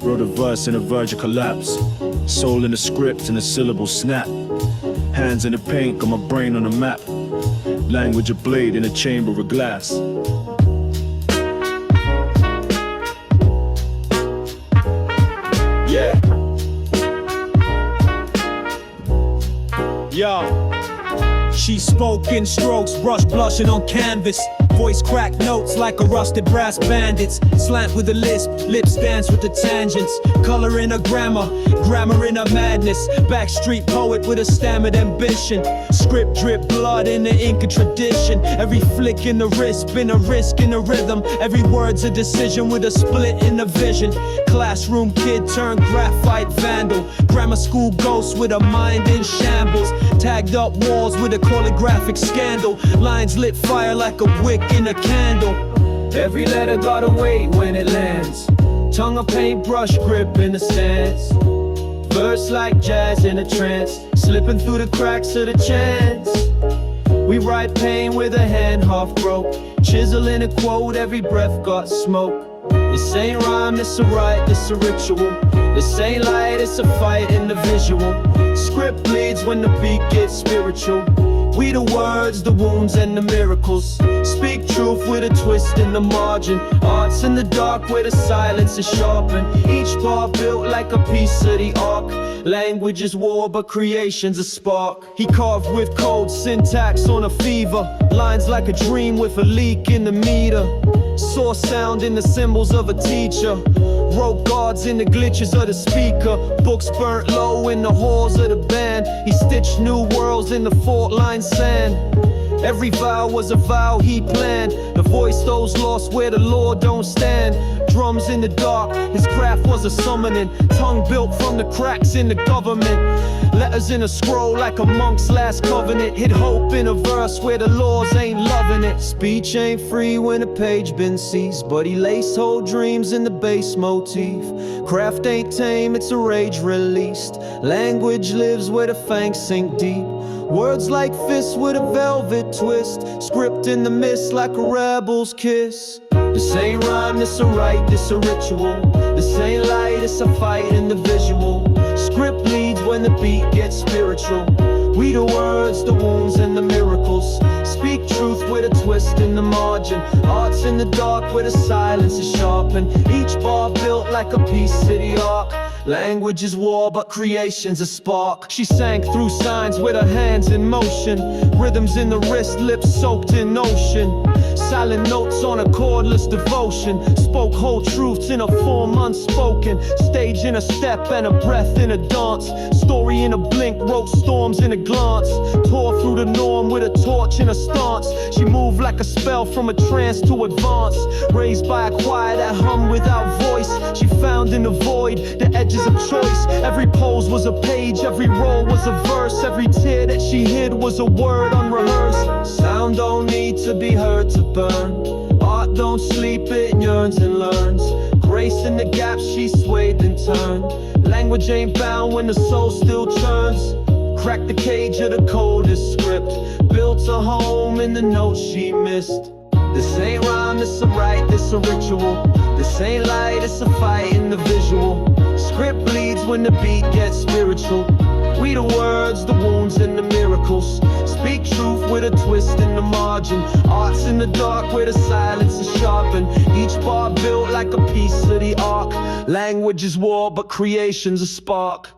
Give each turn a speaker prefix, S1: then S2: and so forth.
S1: Wrote a verse in a verge of collapse. Soul in the script and a syllable snap. Hands in the paint, got my brain on the map. Language a blade in a chamber of glass. Yeah.
S2: Yo, she spoke in strokes, brush blushing on canvas. Voice crack notes like a rusted brass bandits. Slant with a lisp, lips dance with the tangents. Color in a grammar, grammar in a madness. Backstreet poet with a stammered ambition. Script drip blood in the Inca tradition. Every flick in the wrist, been a risk in the rhythm. Every word's a decision with a split in the vision. Classroom kid turned graphite vandal. Grammar school ghost with a mind in shambles. Tagged up walls with a calligraphic scandal. Lines lit fire like a wick in a candle. Every letter gotta wait when it lands. Tongue a paintbrush grip in the stance. Verse like jazz in a trance. Slipping through the cracks of the chance. We write pain with a hand half broke. Chisel in a quote, every breath got smoke. This ain't rhyme, this a rite, this a ritual. This ain't light, it's a fight in the visual. Script bleeds when the beat gets spiritual. We the words, the wounds and the miracles. Speak truth with a twist in the margin. Arts in the dark where the silence is sharpened. Each bar built like a piece of the ark. Language is war but creation's a spark. He carved with code, syntax on a fever. Lines like a dream with a leak in the meter. Saw sound in the symbols of a teacher. Wrote guards in the glitches of the speaker. Books burnt low in the halls of the band. He stitched new worlds in the fault line sand. Every vow was a vow he planned. The voice those lost where the law don't stand. Drums in the dark, his craft was a summoning. Tongue built from the cracks in the government. Letters in a scroll like a monk's last covenant. Hid hope in a verse where the laws ain't loving it. Speech ain't free when a page been seized, but he laced whole dreams in the bass motif. Craft ain't tame, it's a rage released. Language lives where the fangs sink deep. Words like fists with a velvet twist. Script in the mist like a rebel's kiss. This ain't rhyme, this a rite, this a ritual. This ain't light, it's a fight in the visual. Script leads when the beat gets spiritual. We the words, the wounds and the miracles. Speak truth with a twist in the margin. Arts in the dark where the silence is sharpened. Each bar built like a piece of the ark. Language is war, but creation's a spark. She sank through signs with her hands in motion. Rhythms in the wrist, lips soaked in ocean. Silent notes on a chordless devotion. Spoke whole truths in a form unspoken. Stage in a step and a breath in a dance. Story in a blink, wrote storms in a glance. Tore through the norm with a torch in a stance. She moved like a spell from a trance to advance. Raised by a choir that hummed without voice. She found in the void the edges of choice. Every pose was a page, every roll was a verse. Every tear that she hid was a word unrehearsed. Sound don't need to be heard to burn. Art don't sleep, it yearns and learns. Grace in the gaps, she swayed and turned. Language ain't bound when the soul still churns. Cracked the cage of the coldest script. Built a home in the notes she missed. This ain't rhyme, this a rite, this a ritual. This ain't light, it's a fight in the visual. Script bleeds when the beat gets spiritual. We the words, the wounds and the miracles. Speak truth with a twist in the margin. Arts in the dark where the silence is sharpened. Each bar built like a piece of the ark. Language is war, but creation's a spark.